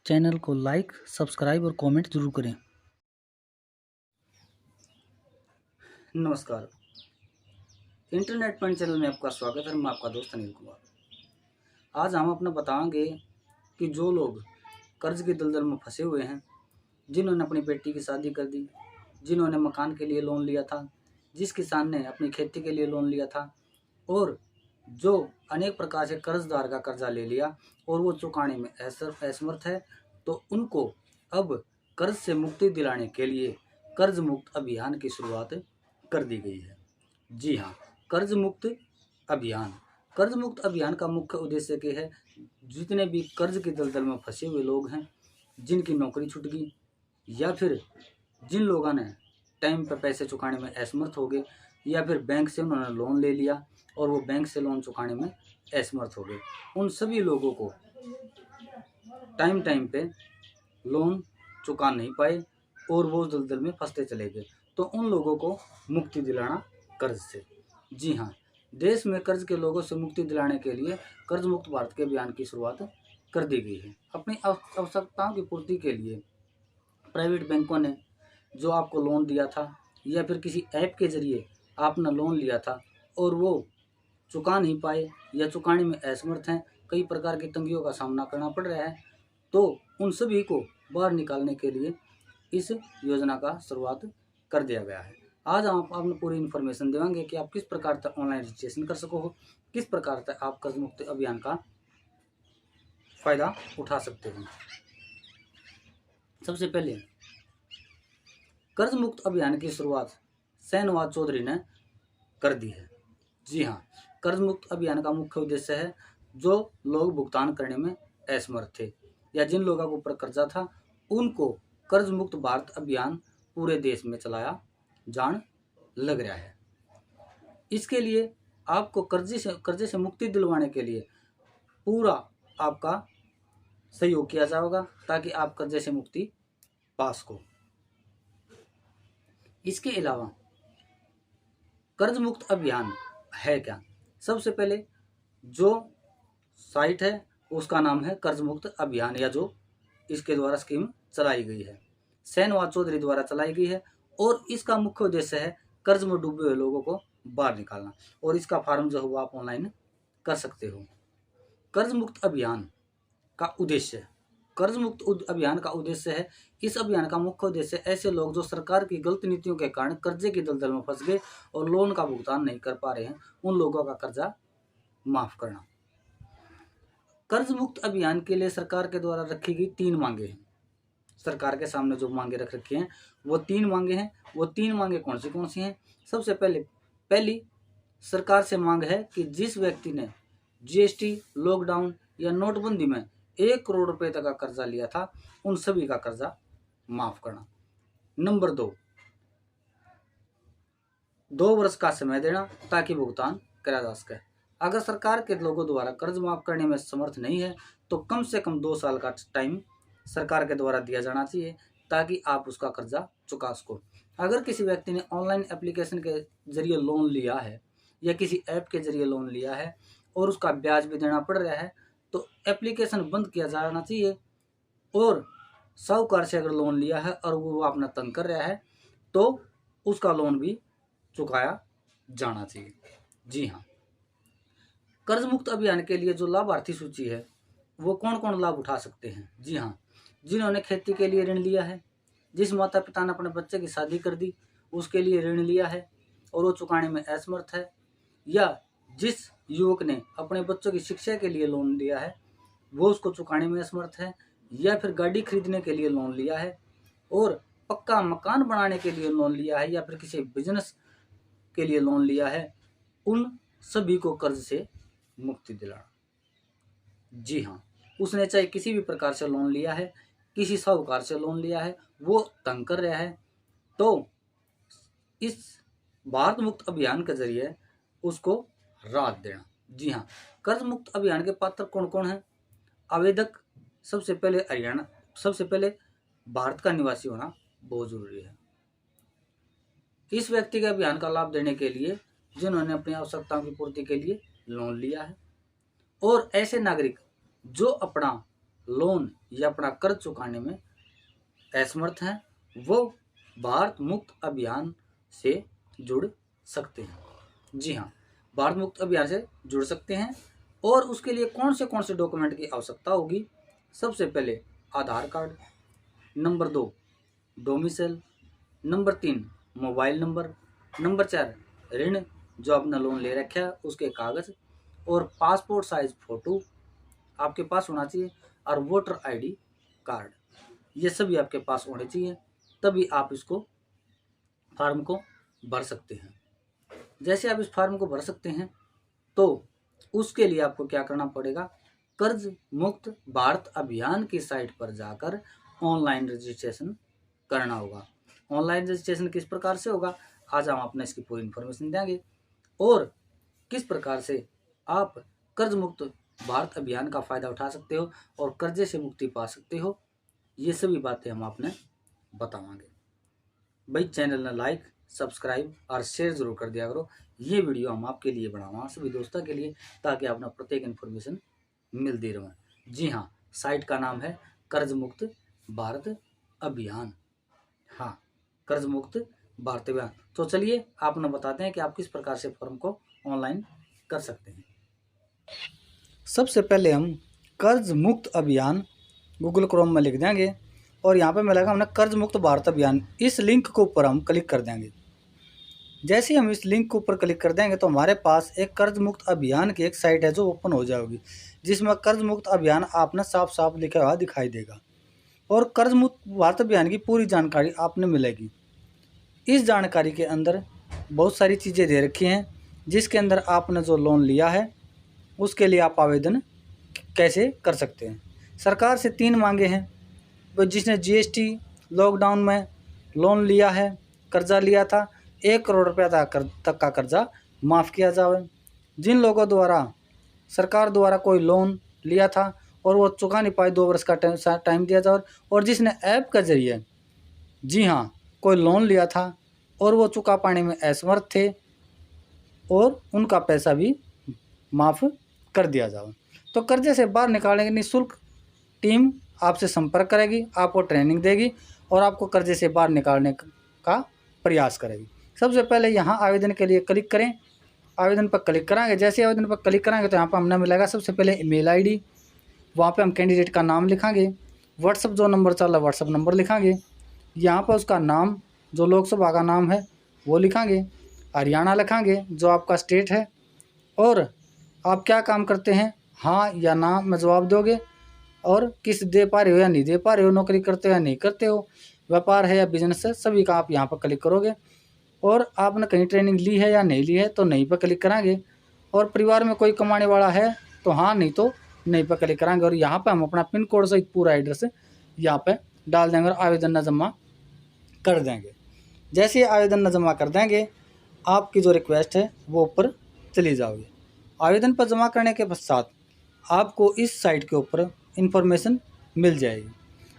Channel को like, subscribe और comment जरूर करें। नमस्कार, इंटरनेट पॉइंट चैनल में आपका स्वागत है। मैं आपका दोस्त अनिल कुमार। आज हम अपना बताएंगे कि जो लोग कर्ज की दलदल में फंसे हुए हैं, जिन्होंने अपनी बेटी की शादी कर दी, जिन्होंने मकान के लिए लोन लिया था, जिस किसान ने अपनी खेती के लिए लोन लिया था और जो अनेक प्रकार से कर्जदार का कर्जा ले लिया और वो चुकाने में असमर्थ है, तो उनको अब कर्ज से मुक्ति दिलाने के लिए कर्ज मुक्त अभियान की शुरुआत कर दी गई है। जी हाँ, कर्ज मुक्त अभियान। कर्ज मुक्त अभियान का मुख्य उद्देश्य क्या है? जितने भी कर्ज की दलदल में फंसे हुए लोग हैं, जिनकी नौकरी छूट गई या फिर जिन लोगों ने टाइम पर पैसे चुकाने में असमर्थ हो गए या फिर बैंक से उन्होंने लोन ले लिया और वो बैंक से लोन चुकाने में असमर्थ हो गए, उन सभी लोगों को टाइम पे लोन चुका नहीं पाए और वो दलदल में फंसते चले गए, तो उन लोगों को मुक्ति दिलाना कर्ज से। जी हाँ, देश में कर्ज के लोगों से मुक्ति दिलाने के लिए कर्ज मुक्त भारत के अभियान की शुरुआत कर दी गई है। अपनी आवश्यकताओं की पूर्ति के लिए प्राइवेट बैंकों ने जो आपको लोन दिया था या फिर किसी ऐप के जरिए आपने लोन लिया था और वो चुका नहीं पाए या चुकाने में असमर्थ हैं, कई प्रकार की तंगियों का सामना करना पड़ रहा है, तो उन सभी को बाहर निकालने के लिए इस योजना का शुरुआत कर दिया गया है। आज हम आपको पूरी इन्फॉर्मेशन देंगे कि आप किस प्रकार तक ऑनलाइन रजिस्ट्रेशन कर सको हो, किस प्रकार तक आप कर्ज मुक्त अभियान का फायदा उठा सकते हो। सबसे पहले कर्ज मुक्त अभियान की शुरुआत शहनवाज चौधरी ने कर दी है। जी हाँ, कर्ज मुक्त अभियान का मुख्य उद्देश्य है जो लोग भुगतान करने में असमर्थ थे या जिन लोगों के ऊपर कर्जा था, उनको कर्ज मुक्त भारत अभियान पूरे देश में चलाया जान लग रहा है। इसके लिए आपको कर्जे से मुक्ति दिलवाने के लिए पूरा आपका सहयोग किया जाएगा ताकि आप कर्जे से मुक्ति पा सको। इसके अलावा कर्ज मुक्त अभियान है क्या? सबसे पहले जो साइट है उसका नाम है कर्ज मुक्त अभियान, या जो इसके द्वारा स्कीम चलाई गई है शहनवाज चौधरी द्वारा चलाई गई है, और इसका मुख्य उद्देश्य है कर्ज में डूबे हुए लोगों को बाहर निकालना। और इसका फॉर्म जो है आप ऑनलाइन कर सकते हो। कर्ज मुक्त अभियान का उद्देश्य, कर्ज मुक्त अभियान का उद्देश्य है, इस अभियान का मुख्य उद्देश्य ऐसे लोग जो सरकार की गलत नीतियों के कारण कर्जे की दलदल में फंस गए और लोन का भुगतान नहीं कर पा रहे हैं, उन लोगों का कर्जा माफ करना। कर्ज मुक्त अभियान के लिए सरकार के द्वारा रखी गई 3 मांगे हैं। सरकार के सामने जो मांगे रख रखी हैं वो 3 मांगे हैं। वो 3 मांगे कौन सी हैं? सबसे पहली सरकार से मांग है कि जिस व्यक्ति ने जीएसटी, लॉकडाउन या नोटबंदी में 1 करोड़ रुपए तक का कर्जा लिया था, उन सभी का कर्जा माफ करना। नंबर 2 वर्ष का समय देना ताकि भुगतान करा जा सके। अगर सरकार के लोगों द्वारा कर्ज माफ करने में समर्थ नहीं है तो कम से कम 2 साल का टाइम सरकार के द्वारा दिया जाना चाहिए ताकि आप उसका कर्जा चुका सको। अगर किसी व्यक्ति ने ऑनलाइन एप्लीकेशन के जरिए लोन लिया है या किसी ऐप के जरिए लोन लिया है और उसका ब्याज भी देना पड़ रहा है, तो एप्लीकेशन बंद किया जाना चाहिए। और साहूकार से अगर लोन लिया है और वो अपना तंग कर रहा है तो उसका लोन भी चुकाया जाना चाहिए। जी हाँ, कर्ज मुक्त अभियान के लिए जो लाभार्थी सूची है वो कौन कौन लाभ उठा सकते हैं? जी हाँ, जिन्होंने खेती के लिए ऋण लिया है, जिस माता पिता ने अपने बच्चे की शादी कर दी उसके लिए ऋण लिया है और वो चुकाने में असमर्थ है, या जिस युवक ने अपने बच्चों की शिक्षा के लिए लोन लिया है वो उसको चुकाने में असमर्थ है, या फिर गाड़ी खरीदने के लिए लोन लिया है और पक्का मकान बनाने के लिए लोन लिया है, या फिर किसी बिजनेस के लिए लोन लिया है, उन सभी को कर्ज से मुक्ति दिलाना। जी हाँ, उसने चाहे किसी भी प्रकार से लोन लिया है, किसी साहूकार से लोन लिया है, वो तंग कर रहा है, तो इस भारत मुक्त अभियान के जरिए उसको राहत देना। जी हाँ, कर्ज मुक्त अभियान के पात्र कौन कौन है? आवेदक सबसे पहले भारत का निवासी होना बहुत जरूरी है। इस व्यक्ति के अभियान का लाभ देने के लिए जिन्होंने अपनी आवश्यकताओं की पूर्ति के लिए लोन लिया है, और ऐसे नागरिक जो अपना लोन या अपना कर्ज चुकाने में असमर्थ हैं, वो भारत मुक्त अभियान से जुड़ सकते हैं। जी हाँ, भारत मुक्त अभियान से जुड़ सकते हैं। और उसके लिए कौन से डॉक्यूमेंट की आवश्यकता होगी? सबसे पहले Aadhaar card, number 2 domicile, number 3 mobile number, number 4 ऋण जो आपने लोन ले रखा है उसके कागज़, और पासपोर्ट साइज फ़ोटो आपके पास होना चाहिए, और वोटर आईडी कार्ड। ये सभी आपके पास होने चाहिए, तभी आप इसको फार्म को भर सकते हैं। जैसे आप इस फार्म को भर सकते हैं तो उसके लिए आपको क्या करना पड़ेगा? कर्ज मुक्त भारत अभियान की साइट पर जाकर ऑनलाइन रजिस्ट्रेशन करना होगा। ऑनलाइन रजिस्ट्रेशन किस प्रकार से होगा, आज हम अपने इसकी पूरी इन्फॉर्मेशन देंगे, और किस प्रकार से आप कर्ज मुक्त भारत अभियान का फ़ायदा उठा सकते हो और कर्जे से मुक्ति पा सकते हो, ये सभी बातें हम आपने बतावांगे। भाई चैनल ने लाइक, सब्सक्राइब और शेयर जरूर कर दिया करो। ये वीडियो हम आपके लिए बनावा सभी दोस्तों के लिए, ताकि आपने प्रत्येक इन्फॉर्मेशन मिलती रहे। जी हाँ, साइट का नाम है कर्ज मुक्त भारत अभियान। हाँ, कर्ज मुक्त भारत अभियान। तो चलिए आपने बताते हैं कि आप किस प्रकार से फॉर्म को ऑनलाइन कर सकते हैं। सबसे पहले हम कर्ज मुक्त अभियान गूगल क्रोम में लिख देंगे, और यहाँ पे मिलेगा हमने कर्ज मुक्त भारत अभियान। इस लिंक के ऊपर हम क्लिक कर देंगे। जैसे ही हम इस लिंक के ऊपर क्लिक कर देंगे तो हमारे पास एक कर्ज मुक्त अभियान की एक साइट है जो ओपन हो जाएगी, जिसमें कर्ज मुक्त अभियान आपने साफ साफ लिखा हुआ दिखाई देगा, और कर्ज मुक्त भारत अभियान की पूरी जानकारी आपने मिलेगी। इस जानकारी के अंदर बहुत सारी चीज़ें दे रखी हैं, जिसके अंदर आपने जो लोन लिया है उसके लिए आप आवेदन कैसे कर सकते हैं। सरकार से 3 मांगे हैं। तो जिसने जीएसटी लॉकडाउन में लोन लिया है, कर्जा लिया था, 1 करोड़ रुपया तक का कर्जा माफ़ किया जाए। जिन लोगों द्वारा सरकार द्वारा कोई लोन लिया था और वो चुका नहीं पाए, 2 वर्ष का टाइम दिया जाए। और जिसने ऐप के जरिए, जी हाँ, कोई लोन लिया था और वो चुका पाने में असमर्थ थे, और उनका पैसा भी माफ़ कर दिया जाए। तो कर्जे से बाहर निकालने की निःशुल्क टीम आपसे संपर्क करेगी, आपको ट्रेनिंग देगी और आपको कर्जे से बाहर निकालने का प्रयास करेगी। सबसे पहले यहाँ आवेदन के लिए क्लिक करें। आवेदन पर क्लिक कराएंगे। जैसे आवेदन पर क्लिक कराएंगे तो यहाँ पर हमने मिलेगा सबसे पहले ईमेल आईडी, वहाँ पे हम कैंडिडेट का नाम लिखांगे, व्हाट्सअप जो नंबर चल रहा है व्हाट्सअप नंबर लिखांगे, यहाँ पर उसका नाम जो लोकसभा का नाम है वो लिखांगे, हरियाणा लिखांगे जो आपका स्टेट है, और आप क्या काम करते हैं, हाँ या ना में जवाब दोगे, और किस दे पा रहे हो या नहीं दे पा रहे हो, नौकरी करते हो या नहीं करते हो, व्यापार है या बिजनेस है, सभी का आप यहाँ पर क्लिक करोगे। और आपने कहीं ट्रेनिंग ली है या नहीं ली है तो नहीं पर क्लिक कराएंगे, और परिवार में कोई कमाने वाला है तो हाँ, नहीं तो नहीं पर क्लिक कराएंगे। और यहाँ पर हम अपना पिन कोड सहित पूरा एड्रेस यहाँ पर डाल देंगे और आवेदन न जमा कर देंगे। जैसे ही आवेदन न जमा कर देंगे, आपकी जो रिक्वेस्ट है वो ऊपर चली जाओगी। आवेदन पर जमा करने के पश्चात आपको इस साइट के ऊपर इन्फॉर्मेशन मिल जाएगी।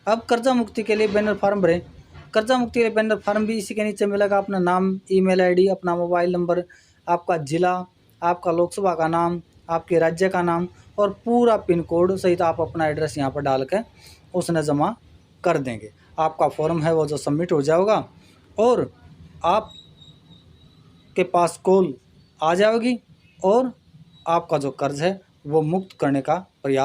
अब कर्जा मुक्ति के लिए बैनर फार्म भरें। कर्जा मुक्ति के लिए बैनर फार्म भी इसी के नीचे मिलेगा। अपना नाम, ईमेल आईडी, अपना मोबाइल नंबर, आपका ज़िला, आपका लोकसभा का नाम, आपके राज्य का नाम और पूरा पिन कोड सहित आप अपना एड्रेस यहाँ पर डाल के उसने जमा कर देंगे। आपका फॉर्म है वो जो सबमिट हो जाएगा और आप के पास कॉल आ जाएगी और आपका जो कर्ज है वो मुक्त करने का प्रयास